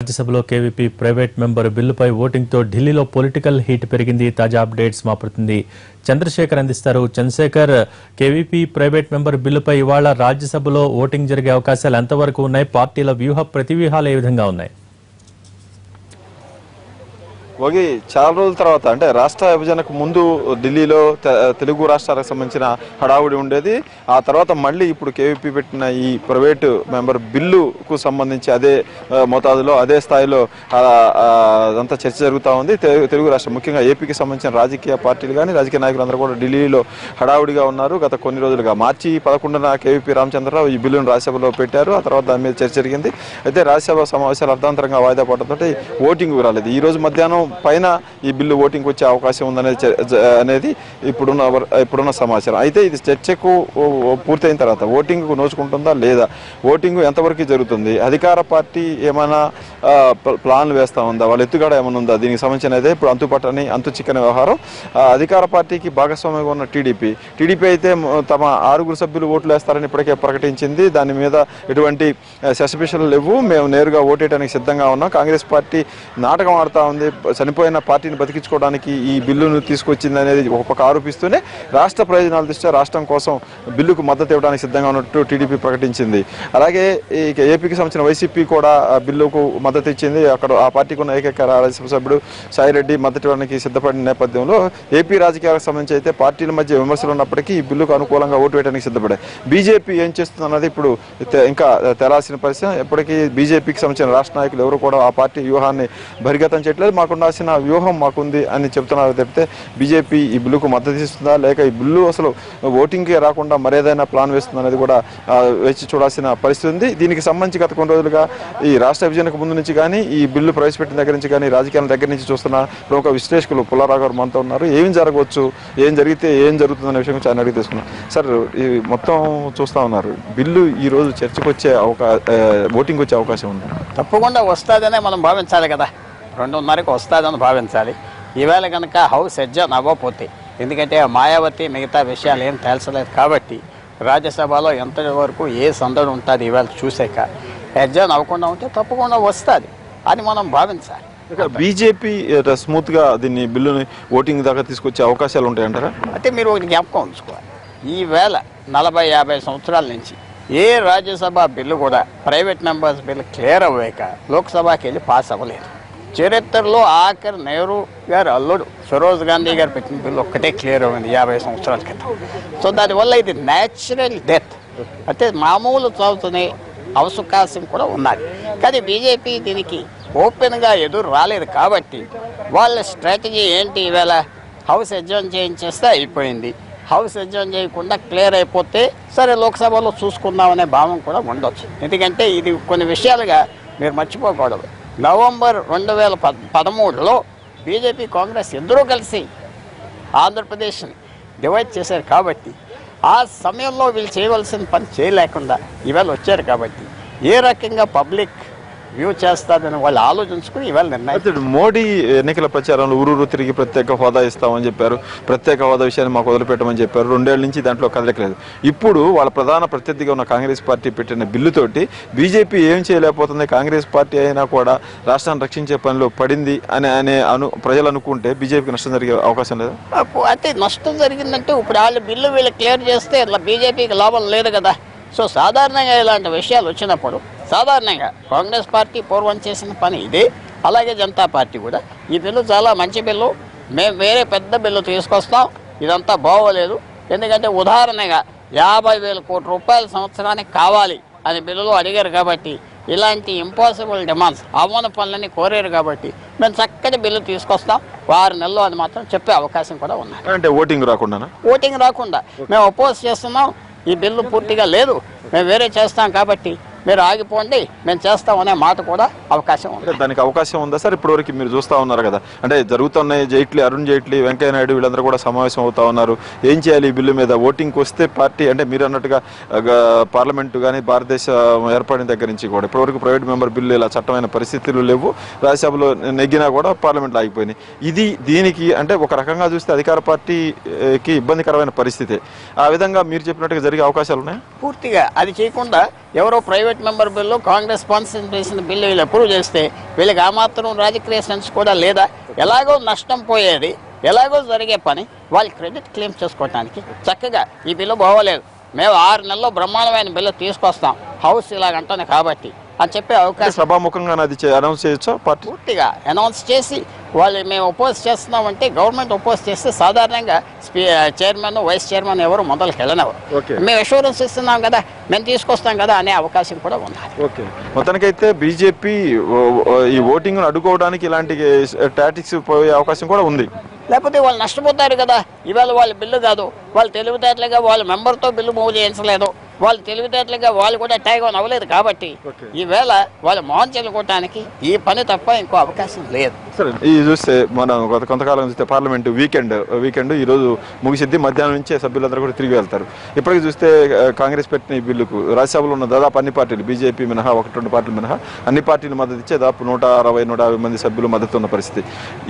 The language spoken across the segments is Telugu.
राज्यसभలో కేవీపీ ప్రైవేట్ మెంబర్ బిల్లుపై ఓటింగ్ తో ఢిల్లీలో పొలిటికల్ హీట్ పెరిగింది. తాజా అప్డేట్స్ మా ప్రతినిధి చంద్రశేఖర్ అందిస్తారు. చంద్రశేఖర్, కేవీపీ ప్రైవేట్ మెంబర్ బిల్లుపై ఇవాళ రాజ్యసభలో ఓటింగ్ జరిగే అవకాశాలు ఎంతవరకు ఉన్నాయి? పార్టీల వ్యూహ ప్రతివ్యూహాలు ఏ విధంగా ఉన్నాయి? వగి చాలా రోజుల తర్వాత అంటే రాష్ట్ర విభజనకు ముందు ఢిల్లీలో తెలుగు రాష్ట్రాలకు సంబంధించిన హడావుడి ఉండేది. ఆ తర్వాత మళ్ళీ ఇప్పుడు కేవీపీ పెట్టిన ఈ ప్రైవేటు మెంబర్ బిల్లుకు సంబంధించి అదే మోతాదులో అదే స్థాయిలో అంతా చర్చ జరుగుతూ ఉంది. తెలుగు రాష్ట్రం ముఖ్యంగా ఏపీకి సంబంధించిన రాజకీయ పార్టీలు కానీ రాజకీయ నాయకులందరూ కూడా ఢిల్లీలో హడావుడిగా ఉన్నారు. గత కొన్ని రోజులుగా మార్చి 11న కేవీపీ రామచంద్రరావు ఈ బిల్లును రాజ్యసభలో పెట్టారు. ఆ తర్వాత దాని మీద చర్చ జరిగింది. అయితే రాజ్యసభ సమావేశాలు అర్ధాంతరంగా వాయిదా పడడంతో ఓటింగ్ రాలేదు. ఈ రోజు మధ్యాహ్నం పైన ఈ బిల్లు ఓటింగ్ వచ్చే అవకాశం ఉందనేది ఇప్పుడున్న సమాచారం. అయితే ఇది చర్చకు పూర్తయిన తర్వాత ఓటింగ్ నోచుకుంటుందా లేదా, ఓటింగ్ ఎంతవరకు జరుగుతుంది, అధికార పార్టీ ఏమైనా ప్లాన్లు వేస్తా ఉందా, వాళ్ళ ఎత్తుగడ ఏమైనా ఉందా, దీనికి సంబంధించిన అయితే ఇప్పుడు అంతు చిక్కని వ్యవహారం. అధికార పార్టీకి భాగస్వామ్యంగా ఉన్న టీడీపీ అయితే తమ 6 సభ్యులు ఓట్లు వేస్తారని ఇప్పటికే ప్రకటించింది. దాని మీద ఎటువంటి సస్పెషన్లు లేవు, మేము నేరుగా ఓటేయడానికి సిద్ధంగా ఉన్నాం. కాంగ్రెస్ పార్టీ నాటకం ఆడుతూ ఉంది, చనిపోయిన పార్టీని బతికించుకోవడానికి ఈ బిల్లును తీసుకొచ్చింది అనేది ఒక పక్క ఆరోపిస్తూనే రాష్ట్ర ప్రయోజనాల దృష్ట్యా రాష్ట్రం కోసం బిల్లుకు మద్దతు ఇవ్వడానికి సిద్ధంగా ఉన్నట్టు టీడీపీ ప్రకటించింది. అలాగే ఏపీకి సంబంధించిన వైసీపీ కూడా బిల్లుకు మద్దతు ఇచ్చింది. అక్కడ ఆ పార్టీకి ఉన్న ఏకైక రాజ్యసభ సభ్యుడు సాయిరెడ్డి మద్దతు ఇవ్వడానికి సిద్ధపడిన నేపథ్యంలో ఏపీ రాజకీయాలకు సంబంధించి అయితే పార్టీల మధ్య విమర్శలు ఉన్నప్పటికీ ఈ బిల్లుకు అనుకూలంగా ఓటు వేయడానికి సిద్ధపడాయి. బీజేపీ ఏం చేస్తుందన్నది ఇప్పుడు ఇంకా తెలాల్సిన పరిస్థితి. ఎప్పటికీ బీజేపీకి సంబంధించిన రాష్ట్ర నాయకులు ఎవరు కూడా ఆ పార్టీ వ్యూహాన్ని బహిర్గతం చేయట్లేదు. మాకుండాల్సిన వ్యూహం మాకుంది అని చెప్తున్నారు తప్పితే బీజేపీ ఈ బిల్లుకు మద్దతు ఇస్తుందా లేక ఈ బిల్లు అసలు ఓటింగ్కి రాకుండా మరేదైనా ప్లాన్ వేస్తుందా అనేది కూడా వేచి చూడాల్సిన పరిస్థితి ఉంది. దీనికి సంబంధించి గత కొన్ని రోజులుగా ఈ రాష్ట్ర విభజనకు ముందు నుంచి కానీ ఈ బిల్లు ప్రవేశపెట్టిన దగ్గర నుంచి కానీ రాజకీయాల దగ్గర నుంచి చూస్తున్న ప్రముఖ విశ్లేషకులు పుల్లారావు గారు మనతో ఉన్నారు. ఏం జరగవచ్చు, ఏం జరిగితే ఏం జరుగుతుందనే విషయం చాలా అడిగి తీసుకున్నాం. సార్, ఈ మొత్తం చూస్తూ ఉన్నారు, బిల్లు ఈ రోజు చర్చకు వచ్చే ఓటింగ్ వచ్చే అవకాశం ఉంది? తప్పకుండా వస్తుందనే మనం భావించాలి కదా, 2:30కి వస్తుందని భావించాలి. ఈవేళ కనుక హౌస్ ఎడ్జాన్ అవ్వకపోతే, ఎందుకంటే మాయావతి మిగతా విషయాలు ఏం తేల్చలేదు కాబట్టి రాజ్యసభలో ఎంతవరకు ఏ సందడి ఉంటుంది ఈవేళ చూసాక ఎడ్జాన్ అవ్వకుండా ఉంటే తప్పకుండా వస్తుంది అని మనం భావించాలి. బీజేపీ స్మూత్ గా దీన్ని బిల్లుని ఓటింగ్ దాకా తీసుకొచ్చే అవకాశాలు ఉంటాయంటారా? అంటే మీరు ఒకటి జ్ఞాపకం ఉంచుకోవాలి, ఈవేళ 40-50 సంవత్సరాల నుంచి ఏ రాజ్యసభ బిల్లు కూడా ప్రైవేట్ మెంబర్స్ బిల్లు క్లియర్ అవ్వాక లోక్సభకి వెళ్ళి పాస్ అవ్వలేదు. చరిత్రలో ఆఖరి నెహ్రూ గారు అల్లుడు ఫిరోజ్ గాంధీ గారు పెట్టిన బిల్లు ఒక్కటే క్లియర్ అయింది 50 సంవత్సరాల క్రితం. సో దానివల్ల ఇది న్యాచురల్ డెత్, అంటే మామూలు చావుతోనే అవకాశం కూడా ఉన్నది. కానీ బీజేపీ దీనికి ఓపెన్గా ఎదురు రాలేదు కాబట్టి వాళ్ళ స్ట్రాటజీ ఏంటి, ఈవేళ హౌస్ ఎడ్జాన్ చేయించేస్తే అయిపోయింది, హౌస్ ఎడ్జాన్ చేయకుండా క్లియర్ అయిపోతే సరే లోక్సభలో చూసుకుందామనే భావం కూడా ఉండొచ్చు. ఎందుకంటే ఇది కొన్ని విషయాలుగా మీరు మర్చిపోకూడదు. నవంబర్ 2013లో బీజేపీ కాంగ్రెస్ ఇద్దరూ కలిసి ఆంధ్రప్రదేశ్ని డివైడ్ చేశారు కాబట్టి ఆ సమయంలో వీళ్ళు చేయవలసిన పని చేయలేకుండా ఇవాళ వచ్చారు కాబట్టి ఏ రకంగా పబ్లిక్ వ్యూ చేస్తారని వాళ్ళు ఆలోచించుకుని ఇవాళ నిర్ణయం. మోడీ ఎన్నికల ప్రచారంలో ఊరూరు తిరిగి ప్రత్యేక హోదా ఇస్తామని చెప్పారు, ప్రత్యేక హోదా విషయాన్ని మాకు వదిలిపెట్టమని చెప్పారు. 2 ఏళ్ల నుంచి దాంట్లో కదలకలేదు. ఇప్పుడు వాళ్ళ ప్రధాన ప్రత్యర్థిగా ఉన్న కాంగ్రెస్ పార్టీ పెట్టిన బిల్లుతోటి బీజేపీ ఏం చేయలేకపోతుంది, కాంగ్రెస్ పార్టీ అయినా కూడా రాష్ట్రాన్ని రక్షించే పనిలో పడింది అనే ప్రజలు అనుకుంటే బీజేపీకి నష్టం జరిగే అవకాశం లేదా? అయితే నష్టం జరిగిందంటే ఇప్పుడు వాళ్ళు బిల్లు వీళ్ళు క్లియర్ చేస్తే ఇట్లా బీజేపీకి లాభం లేదు కదా. సో సాధారణంగా ఇలాంటి విషయాలు వచ్చినప్పుడు సాధారణంగా కాంగ్రెస్ పార్టీ పూర్వం చేసిన పని ఇదే, అలాగే జనతా పార్టీ కూడా ఈ బిల్లు చాలా మంచి బిల్లు, మేము వేరే పెద్ద బిల్లు తీసుకొస్తాం, ఇదంతా బాగోలేదు. ఎందుకంటే ఉదాహరణగా 50,000 కోట్ల రూపాయల సంవత్సరానికి కావాలి అని బిల్లులో అడిగారు కాబట్టి ఇలాంటి ఇంపాసిబుల్ డిమాండ్స్ అవ్వని పనులని కోరారు కాబట్టి మేము చక్కటి బిల్లు తీసుకొస్తాం 6 నెలల్లో అని మాత్రం చెప్పే అవకాశం కూడా ఉంది. అంటే ఓటింగ్ రాకుండా మేము అపోజ్ చేస్తున్నాం, ఈ బిల్లు పూర్తిగా లేదు, మేము వేరే చేస్తాం కాబట్టి మీరు ఆగిపోండి, మేము చేస్తామనే మాట కూడా అవకాశం ఉంది. దానికి అవకాశం ఉందా సార్? ఇప్పటివరకు మీరు చూస్తూ ఉన్నారు కదా, అంటే జరుగుతున్నాయి, అరుణ్ జైట్లీ, వెంకయ్య నాయుడు వీళ్ళందరూ కూడా సమావేశం అవుతా ఉన్నారు. ఏం చేయాలి ఈ బిల్లు మీద? ఓటింగ్కి వస్తే పార్టీ అంటే మీరు అన్నట్టుగా పార్లమెంటు కానీ భారతదేశ ఏర్పడిన దగ్గర నుంచి కూడా ఇప్పటివరకు ప్రైవేట్ మెంబర్ బిల్లు ఇలా చట్టమైన పరిస్థితులు లేవు, రాజ్యసభలో నెగ్గినా కూడా పార్లమెంట్లో ఆగిపోయినాయి. దీనికి అంటే ఒక రకంగా చూస్తే అధికార పార్టీకి ఇబ్బందికరమైన పరిస్థితి. ఆ విధంగా మీరు చెప్పినట్టుగా జరిగే అవకాశాలు ఉన్నాయి. పూర్తిగా అది చేయకుండా ఎవరో private private member bill Congress sponsor చేసిన బిల్లు వీళ్ళు అప్రూవ్ చేస్తే వీళ్ళకి ఆ మాత్రం రాజకీయ సెన్స్ కూడా లేదా? ఎలాగో నష్టం పోయేది, ఎలాగో జరిగే పని వాళ్ళు క్రెడిట్ క్లెయిమ్ చేసుకోవడానికి చక్కగా ఈ బిల్లు బాగోలేదు, మేము 6 నెలల్లో బ్రహ్మాండమైన బిల్లు తీసుకొస్తాం హౌస్ ఇలాగంటాను కాబట్టి అని చెప్పే అవకాశం సభాముఖంగా అనౌన్స్ చేయొచ్చా? పార్టీ పూర్తిగా అనౌన్స్ చేసి వాళ్ళు మేము ఒపోజ్ చేస్తున్నామంటే గవర్నమెంట్ ఒపోజ్ చేస్తే సాధారణంగా చైర్మన్ వైస్ చైర్మన్ ఎవరు మొదలుకి వెళ్ళనివ్వరు. మేము అష్యూరెన్స్ ఇస్తున్నాం కదా, మేము తీసుకొస్తాం కదా అనే అవకాశం కూడా ఉంది. ఓకే, మొత్తానికైతే బీజేపీ ఈ ఓటింగ్ అడ్డుకోవడానికి ఇలాంటి టాటిక్స్ పోయే అవకాశం కూడా ఉంది. లేకపోతే వాళ్ళు నష్టపోతారు కదా. ఇవాళ వాళ్ళ బిల్లు కాదు, వాళ్ళు తెలివితేటలుగా వాళ్ళ మెంబర్తో బిల్లు మూవ్ చేయించలేదు, వాళ్ళు తెలివితేటలుగా వాళ్ళు కూడా ట్యాగ్ ఆన్ అవ్వలేదు కాబట్టి ఈవేళ వాళ్ళు మోహన్ చెల్లుకోవటానికి ఈ పని తప్ప ఇంకో అవకాశం లేదు. సరే, ఇది చూస్తే మనం కొంతకాలం చూస్తే పార్లమెంట్ వీకెండ్ ఈ రోజు ముగిసిద్ది, మధ్యాహ్నం నుంచే సభ్యులందరూ కూడా తిరిగి వెళ్తారు. ఇప్పటికీ చూస్తే కాంగ్రెస్ పెట్టిన ఈ బిల్లుకు రాజ్యసభలో ఉన్న దాదాపు అన్ని పార్టీలు, బీజేపీ మినహా 1-2 పార్టీలు మినహా అన్ని పార్టీలు మద్దతు ఇచ్చే దాదాపు 160-150 మంది సభ్యులు మద్దతు ఉన్న పరిస్థితి.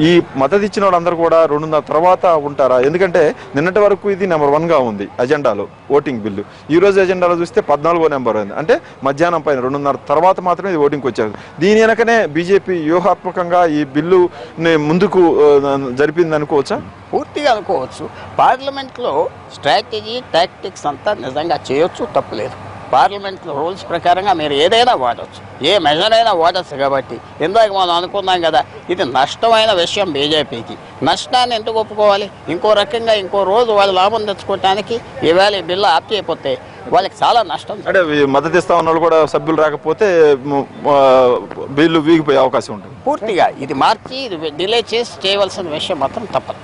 ఈ మద్దతు ఇచ్చిన వాళ్ళందరూ కూడా 2:30 తర్వాత ఉంటారా? ఎందుకంటే నిన్నటి వరకు ఇది నెంబర్ 1గా ఉంది అజెండాలో ఓటింగ్ బిల్లు. ఈ రోజు అజెండాలో చూస్తే 14వ నెంబర్ ఉంది. అంటే మధ్యాహ్నం పైన 2:30 తర్వాత మాత్రమే ఇది ఓటింగ్కి వచ్చారు. దీని వెనకనే బీజేపీ వ్యూహాత్మకంగా ఈ బిల్లు ముందుకు జరిపింది అనుకోవచ్చా? పూర్తిగా అనుకోవచ్చు. పార్లమెంట్లో స్ట్రాటజీ టాక్టిక్స్ అంతా నిజంగా చేయొచ్చు, తప్పులేదు. పార్లమెంట్లో రూల్స్ ప్రకారంగా మీరు ఏదైనా వాడవచ్చు, ఏ మెజర్ అయినా వాడచ్చు. కాబట్టి ఇందాక మనం అనుకున్నాం కదా, ఇది నష్టమైన విషయం బీజేపీకి. నష్టాన్ని ఎందుకు ఒప్పుకోవాలి? ఇంకో రకంగా ఇంకో రోజు వాళ్ళు లాభం తెచ్చుకోవటానికి ఈవేళ ఈ బిల్లు ఆప్ చేయకపోతే వాళ్ళకి చాలా నష్టం. అంటే మద్దతు ఇస్తా ఉన్న వాళ్ళు కూడా సభ్యులు రాకపోతే బిల్లు వీగిపోయే అవకాశం ఉంటుంది. పూర్తిగా ఇది మార్చి ఇది డిలే చేసి చేయవలసిన విషయం మాత్రం తప్పదు.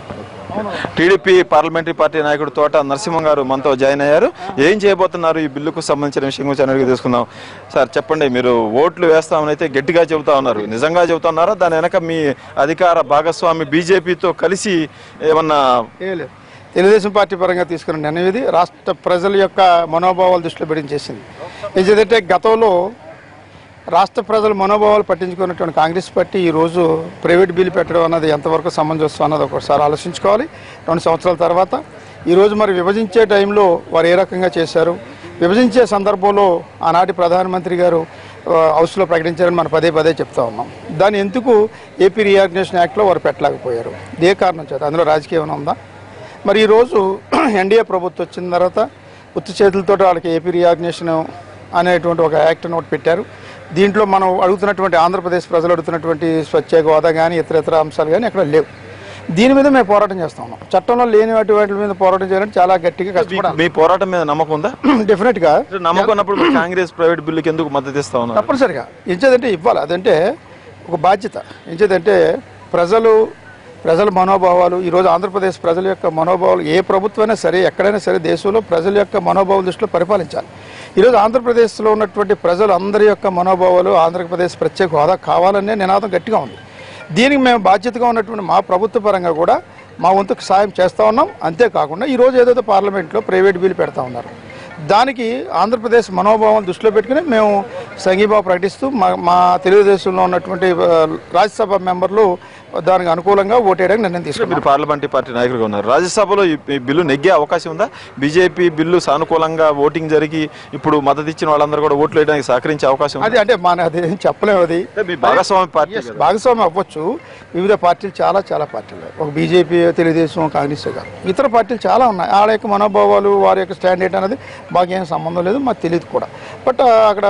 టీడీపీ పార్లమెంటరీ పార్టీ నాయకుడు తోట నరసింహం గారు మనతో జాయిన్ అయ్యారు. ఏం చేయబోతున్నారు ఈ బిల్లుకు సంబంధించిన విషయం గురించి అడిగి తీసుకుందాం. సార్ చెప్పండి, మీరు ఓట్లు వేస్తామని అయితే గట్టిగా చెబుతా ఉన్నారు, నిజంగా చెబుతా ఉన్నారా? దాని వెనక మీ అధికార భాగస్వామి బీజేపీతో కలిసి ఏమన్నా? తెలుగుదేశం పార్టీ పరంగా తీసుకున్న నిర్ణయం ఇది రాష్ట్ర ప్రజల యొక్క మనోభావాలు దృష్టిలో పెట్టి చేసింది. ఏదంటే గతంలో రాష్ట్ర ప్రజల మనోభావాలు పట్టించుకున్నటువంటి కాంగ్రెస్ పార్టీ ఈరోజు ప్రైవేట్ బిల్లు పెట్టడం అన్నది ఎంతవరకు సమంజసం అన్నది ఒకసారి ఆలోచించుకోవాలి. 2 సంవత్సరాల తర్వాత ఈరోజు మరి విభజించే టైంలో వారు ఏ రకంగా చేశారు, విభజించే సందర్భంలో ఆనాటి ప్రధానమంత్రి గారు హౌస్లో ప్రకటించారని మనం పదే చెప్తా ఉన్నాం. దాన్ని ఎందుకు ఏపీ రీఆర్గనైజేషన్ యాక్ట్లో వారు పెట్టలేకపోయారు? ఏ కారణం చేత? అందులో రాజకీయం ఉందా? మరి ఈరోజు ఎన్డీఏ ప్రభుత్వం వచ్చిన తర్వాత ఉత్తి చేతులతో వాళ్ళకి ఏపీ రీఆర్గనైజేషన్ అనేటువంటి ఒక యాక్ట్ని ఒకటి పెట్టారు. దీంట్లో మనం అడుగుతున్నటువంటి ఆంధ్రప్రదేశ్ ప్రజలు అడుగుతున్నటువంటి ప్రత్యేక హోదా కానీ ఇతర అంశాలు కానీ అక్కడ లేవు. దీని మీద మేము పోరాటం చేస్తా ఉన్నాం. చట్టంలో లేని వాటి మీద పోరాటం చేయాలంటే చాలా గట్టిగా కష్టపడాలి. మీ పోరాటం మీద నమ్మకం ఉందా? డెఫినెట్ గా నమ్మకం ఉన్నప్పుడు కాంగ్రెస్ ప్రైవేట్ బిల్లుకి ఎందుకు మద్దతు ఇస్తా ఉన్నారు? తప్పనిసరిగా ఎంచేదంటే ఇవ్వాలి, అదంటే ఒక బాధ్యత. ఎంచేదంటే ప్రజల మనోభావాలు, ఈరోజు ఆంధ్రప్రదేశ్ ప్రజల యొక్క మనోభావాలు, ఏ ప్రభుత్వమైనా సరే ఎక్కడైనా సరే దేశంలో ప్రజల యొక్క మనోభావాల దృష్టిలో పరిపాలించాలి. ఈరోజు ఆంధ్రప్రదేశ్లో ఉన్నటువంటి ప్రజలు అందరి యొక్క మనోభావాలు ఆంధ్రప్రదేశ్ ప్రత్యేక హోదా కావాలనే నినాదం గట్టిగా ఉంది. దీనికి మేము బాధ్యతగా ఉన్నటువంటి మా ప్రభుత్వ పరంగా కూడా మా వంతుకు సాయం చేస్తూ ఉన్నాం. అంతేకాకుండా ఈరోజు ఏదైతే పార్లమెంట్లో ప్రైవేట్ బిల్లు పెడతా ఉన్నారు, దానికి ఆంధ్రప్రదేశ్ మనోభావాలను దృష్టిలో పెట్టుకుని మేము సంఘీభావం ప్రకటిస్తూ మా తెలుగుదేశంలో ఉన్నటువంటి రాజ్యసభ మెంబర్లు దానికి అనుకూలంగా ఓటేయడానికి నిర్ణయం తీసుకున్నారు. మీరు పార్లమెంటరీ పార్టీ నాయకులుగా ఉన్నారు, రాజ్యసభలో ఈ బిల్లు నెగ్గే అవకాశం ఉందా? బీజేపీ బిల్లు సానుకూలంగా ఓటింగ్ జరిగి ఇప్పుడు మద్దతు ఇచ్చిన వాళ్ళందరూ కూడా ఓట్లు వేయడానికి సహకరించే అవకాశం అది అంటే అది చెప్పలేము. అది భాగస్వామి పార్టీ, భాగస్వామి అవ్వచ్చు. వివిధ పార్టీలు చాలా పార్టీలు, ఒక బీజేపీ, తెలుగుదేశం, కాంగ్రెస్ కాదు, ఇతర పార్టీలు చాలా ఉన్నాయి. వాళ్ళ యొక్క మనోభావాలు, వారి యొక్క స్టాండ్ ఏంటి అనేది మాకు ఏం సంబంధం లేదు, మాకు తెలియదు కూడా. బట్ అక్కడ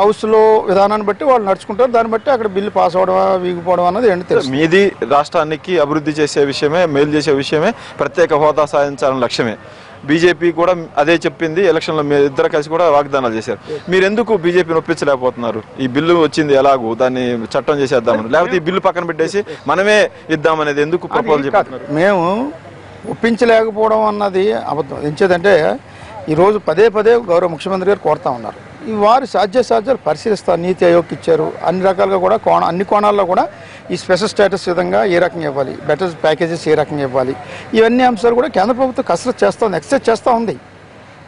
హౌస్లో విధానాన్ని బట్టి వాళ్ళు నడుచుకుంటారు, దాన్ని బట్టి అక్కడ బిల్లు పాస్ అవ్వడం వీగిపోవడం అన్నది ఏంటి తెలుసు. మీది రాష్ట్రానికి అభివృద్ధి చేసే విషయమే, మేలు చేసే విషయమే, ప్రత్యేక హోదా సాధించాలని లక్ష్యమే. బీజేపీ కూడా అదే చెప్పింది. ఎలక్షన్లో మీరు ఇద్దరు కలిసి కూడా వాగ్దానాలు చేశారు. మీరు ఎందుకు బీజేపీని ఒప్పించలేకపోతున్నారు? ఈ బిల్లు వచ్చింది ఎలాగూ దాన్ని చట్టం చేసేద్దామని, లేకపోతే ఈ బిల్లు పక్కన పెట్టేసి మనమే ఇద్దామనేది ఎందుకు ప్రపోజల్ చెప్తున్నారు? మేము ఒప్పించలేకపోవడం అన్నది అబద్ధం. ఎంచేదంటే ఈరోజు పదే గౌరవ ముఖ్యమంత్రి గారు కోరుతా ఉన్నారు, ఈ వారి సాధ్యాలు పరిశీలిస్తారు. నీతి ఆయోగ్ ఇచ్చారు, అన్ని రకాలుగా కూడా అన్ని కోణాల్లో కూడా ఈ స్పెషల్ స్టేటస్ విధంగా ఏ రకంగా ఇవ్వాలి, బెటర్ ప్యాకేజెస్ ఏ రకంగా ఇవ్వాలి, ఇవన్నీ అంశాలు కూడా కేంద్ర ప్రభుత్వం కసరత్తు చేస్తుంది, ఎక్సర్సైజ్ చేస్తూ ఉంది.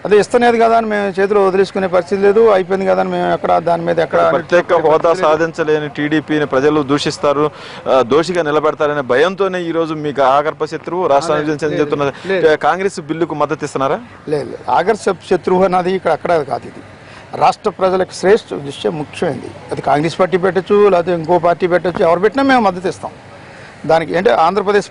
అదే ఇస్తలేదు కదా అని మేము చేతిలో వదిలేసుకునే పరిస్థితి లేదు, అయిపోయింది కదా అని మేము ఎక్కడ దాని మీద ఎక్కడ ప్రత్యేక హోదా సాధించలేని టీడీపీని ప్రజలు దూషిస్తారు, దోషిగా నిలబెడతారనే భయంతోనే ఈ రోజు మీకు ఆగర్భ శత్రువు రాష్ట్రాన్ని చెప్తున్నారు. కాంగ్రెస్ బిల్లుకు మద్దతు ఇస్తున్నారా? లేదు, ఆగర్భ శత్రువు అన్నది ఇక్కడ అక్కడ కాదు. ఇది రాష్ట్ర ప్రజలకు శ్రేష్ఠ దృష్ట్యా ముఖ్యమైనది. అది కాంగ్రెస్ పార్టీ పెట్టచ్చు, లేకపోతే ఇంకో పార్టీ పెట్టచ్చు, ఎవరు పెట్టినా మేము మద్దతు ఇస్తాం దానికి. అంటే ఆంధ్రప్రదేశ్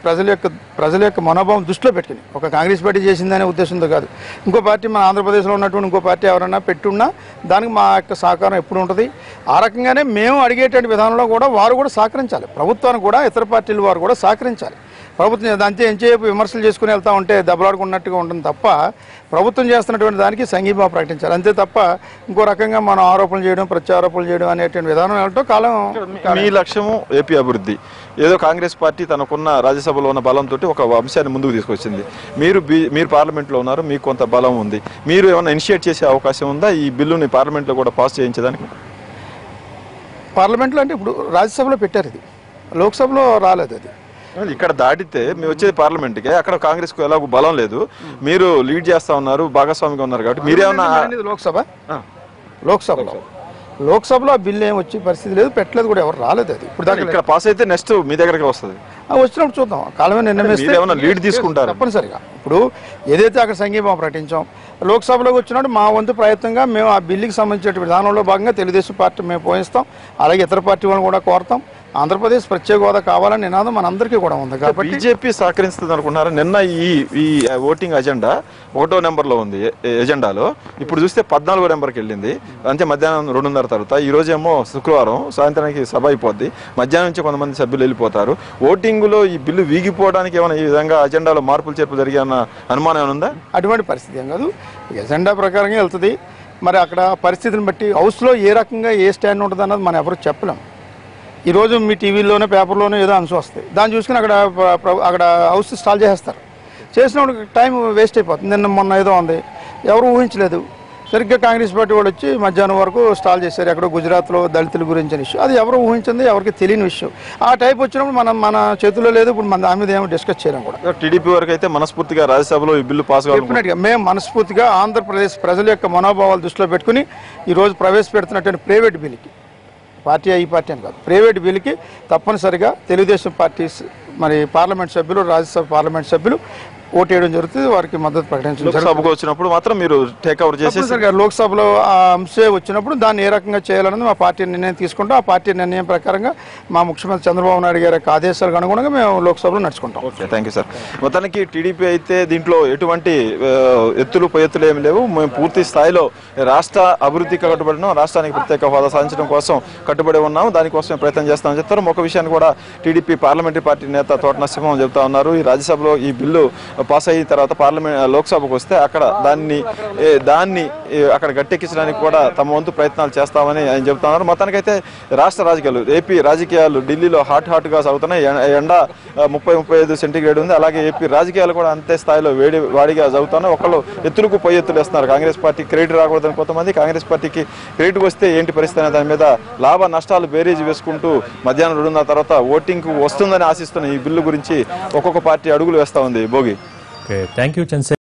ప్రజల యొక్క మనోభావం దృష్టిలో పెట్టుకుని ఒక కాంగ్రెస్ పార్టీ చేసిందనే ఉద్దేశంతో కాదు. ఇంకో పార్టీ మన ఆంధ్రప్రదేశ్లో ఉన్నటువంటి ఇంకో పార్టీ ఎవరైనా పెట్టున్నా దానికి మా యొక్క సహకారం ఎప్పుడు ఉంటుంది. ఆ రకంగానే మేము అడిగేటువంటి విధానంలో కూడా వారు కూడా సహకరించాలి, ప్రభుత్వానికి కూడా ఇతర పార్టీల వారు కూడా సహకరించాలి. ప్రభుత్వం అంతే ఎంతసేపు విమర్శలు చేసుకుని వెళ్తూ ఉంటే దెబ్బలాడుకున్నట్టుగా ఉంటుంది తప్ప ప్రభుత్వం చేస్తున్నటువంటి దానికి సంఘీభావం ప్రకటించాలి. అంతే తప్ప ఇంకో రకంగా మనం ఆరోపణలు చేయడం, ప్రత్యారోపణలు చేయడం అనేటువంటి విధానం వెళ్ళటం కాలం. మీ లక్ష్యము ఏపీ అభివృద్ధి. ఏదో కాంగ్రెస్ పార్టీ తనకున్న రాజ్యసభలో ఉన్న బలంతో ఒక అంశాన్ని ముందుకు తీసుకొచ్చింది. మీరు పార్లమెంట్లో ఉన్నారు, మీకు కొంత బలం ఉంది. మీరు ఏమైనా ఇనిషియేట్ చేసే అవకాశం ఉందా ఈ బిల్లుని పార్లమెంట్లో కూడా పాస్ చేయించడానికి? పార్లమెంట్లో అంటే ఇప్పుడు రాజ్యసభలో పెట్టారు, ఇది లోక్సభలో రాలేదు. అది ఇక్కడ దాటితే మీరు వచ్చేది పార్లమెంట్కే, అక్కడ కాంగ్రెస్ కు ఎలాగో బలం లేదు, మీరు లీడ్ చేస్తా ఉన్నారు, భాగస్వామిగా ఉన్నారు కాబట్టి మీరేమన్నా లోక్సభలో ఆ బిల్లు ఏం వచ్చే పరిస్థితి లేదు, పెట్టలేదు కూడా, ఎవరు రాలేదు. అది ఇప్పుడు దాకా ఇక్కడ పాస్ అయితే నెక్స్ట్ మీ దగ్గరికి వస్తుంది. వచ్చినప్పుడు చూద్దాం, కాలమే నిర్ణయం లీడ్ తీసుకుంటారు తప్పనిసరిగా. ఇప్పుడు ఏదైతే అక్కడ సంఘీభావం ప్రకటించాం, లోక్సభలోకి వచ్చినప్పుడు మా వంతు ప్రయత్నంగా మేము ఆ బిల్లుకి సంబంధించిన విధానంలో భాగంగా తెలుగుదేశం పార్టీ మేము పోయిస్తాం, అలాగే ఇతర పార్టీ వాళ్ళని కూడా కోరుతాం. ఆంధ్రప్రదేశ్ ప్రత్యేక హోదా కావాలని నినాదం మనందరికీ కూడా ఉంది కాబట్టి బీజేపీ సహకరిస్తుంది అనుకున్నారు. నిన్న ఈ ఓటింగ్ అజెండా 1వ నెంబర్లో ఉంది ఎజెండాలో, ఇప్పుడు చూస్తే 14వ నెంబర్కి వెళ్ళింది. అంటే మధ్యాహ్నం 2:30 తర్వాత. ఈ రోజేమో శుక్రవారం సాయంత్రానికి సభ అయిపోద్ది, మధ్యాహ్నం నుంచి కొంతమంది సభ్యులు వెళ్ళిపోతారు. ఓటింగ్లో ఈ బిల్లు వీగిపోవడానికి ఏమైనా ఈ విధంగా అజెండాలో మార్పులు చేర్పులు జరిగే అనుమానం ఏమైనా ఉందా? అటువంటి పరిస్థితి ఏం కాదు, ఎజెండా ప్రకారంగా వెళ్తుంది. మరి అక్కడ పరిస్థితిని బట్టి హౌస్లో ఏ రకంగా ఏ స్టాండ్ ఉంటుంది అన్నది మనం ఎవరు చెప్పలేం. ఈరోజు మీ టీవీలోనే పేపర్లోనే ఏదో అంశం వస్తాయి, దాన్ని చూసుకుని అక్కడ హౌస్ స్టాల్ చేసేస్తారు. చేసినప్పుడు టైం వేస్ట్ అయిపోతుంది. నిన్న మొన్న ఏదో ఉంది, ఎవరు ఊహించలేదు. సరిగ్గా కాంగ్రెస్ పార్టీ వాళ్ళు వచ్చి మధ్యాహ్నం వరకు స్టాల్ చేశారు ఎక్కడో గుజరాత్లో దళితుల గురించి ఇష్యూ. అది ఎవరు ఊహించింది, ఎవరికి తెలియని విషయం. ఆ టైప్ వచ్చినప్పుడు మన చేతుల్లో లేదు. ఇప్పుడు మన దాని మీద ఏమో డిస్కస్ చేయడం కూడా. టీడీపీ వరకు అయితే మనస్ఫూర్తిగా రాజ్యసభలో ఈ బిల్లు పాస్ కావాలన్నట్టుగా మేము మనస్ఫూర్తిగా ఆంధ్రప్రదేశ్ ప్రజల యొక్క మనోభావాలు దృష్టిలో పెట్టుకుని ఈరోజు ప్రవేశపెడుతున్నటువంటి ప్రైవేట్ బిల్లుకి, పార్టీ ఈ పార్టీ అని కాదు, ప్రైవేట్ బిల్లుకి తప్పనిసరిగా తెలుగుదేశం పార్టీ మరి పార్లమెంట్ సభ్యులు, రాజ్యసభ పార్లమెంట్ సభ్యులు ఓటేయడం జరుగుతుంది, వారికి మద్దతు ప్రకటించడం. సభకు వచ్చినప్పుడు మాత్రం మీరు టేక్ ఓవర్ చేసి లోక్సభలో ఆ అంశే వచ్చినప్పుడు దాన్ని ఏ రకంగా చేయాలన్నది మా పార్టీ నిర్ణయం తీసుకుంటాం. ఆ పార్టీ నిర్ణయం ప్రకారంగా మా ముఖ్యమంత్రి చంద్రబాబు నాయుడు గారి యొక్క ఆదేశాలకు అనుగుణంగా మేము లోక్సభలో నడుచుకుంటాం. Okay, thank you sir. మొత్తానికి టీడీపీ అయితే దీంట్లో ఎటువంటి ఎత్తులు పై ఏమి లేవు. మేము పూర్తి స్థాయిలో రాష్ట్ర అభివృద్ధికి కట్టుబడినాం, రాష్ట్రానికి ప్రత్యేక హోదా సాధించడం కోసం కట్టుబడి ఉన్నాము, దానికోసం ప్రయత్నం చేస్తామని చెప్తారు. ఒక విషయాన్ని కూడా టీడీపీ పార్లమెంటరీ పార్టీ నేత తోట నరసింహం చెబుతా ఉన్నారు. ఈ రాజ్యసభలో ఈ బిల్లు పాస్ అయిన తర్వాత లోక్సభకు వస్తే అక్కడ దాన్ని అక్కడ గట్టెక్కించడానికి కూడా తమ వంతు ప్రయత్నాలు చేస్తామని ఆయన చెబుతున్నారు. మొత్తానికైతే రాష్ట్ర రాజకీయాలు, ఏపీ రాజకీయాలు ఢిల్లీలో హాట్గా సాగుతున్నాయి. ఎండ 30-35 సెంటీగ్రేడ్ ఉంది. అలాగే ఏపీ రాజకీయాలు కూడా అంతే స్థాయిలో వాడిగా సాగుతున్నాయి. ఒకళ్ళు ఎత్తులకు పై ఎత్తులు వేస్తున్నారు. కాంగ్రెస్ పార్టీ క్రెడిట్ రాకూడదని కొంతమంది, కాంగ్రెస్ పార్టీకి క్రెడిట్ వస్తే ఏంటి పరిస్థితి అనే దాని మీద లాభ నష్టాలు బేరీజ్ వేసుకుంటూ మధ్యాహ్నం 2:30 తర్వాత ఓటింగ్కు వస్తుందని ఆశిస్తున్న ఈ బిల్లు గురించి ఒక్కొక్క పార్టీ అడుగులు వేస్తా ఉంది. భోగి. Thank you Chandrasekhar.